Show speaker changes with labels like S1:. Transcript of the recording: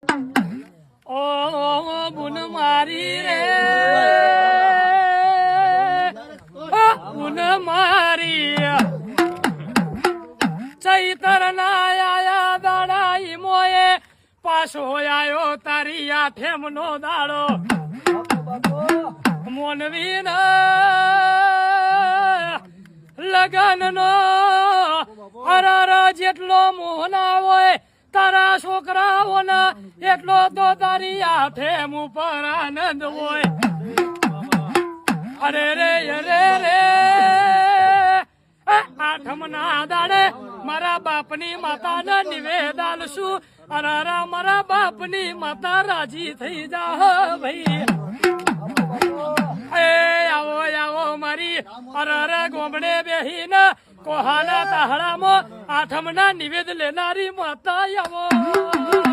S1: ઓ બુન મારી રે બુન મારી ચૈતર ના આયા દાડા ઈમોએ પાછો આયો તારી આઠેમ નો દાડો મોનવી લગન નો હરાર જેટલો મોહના હોય તારા છોકરાઓના એટલો તો તારી આઠેમ ઉપર આનંદ હોય અરે રે આઠમ ના દાડે મારા બાપની માતાને નિવેદન છું અરે મારા બાપની માતા રાજી થઈ જા ભાઈ આવો મારી અરે ગોમડે બેહીને કોહાના તાહડામાં આઠમ ના નિવેદ લેનારી માતા આવો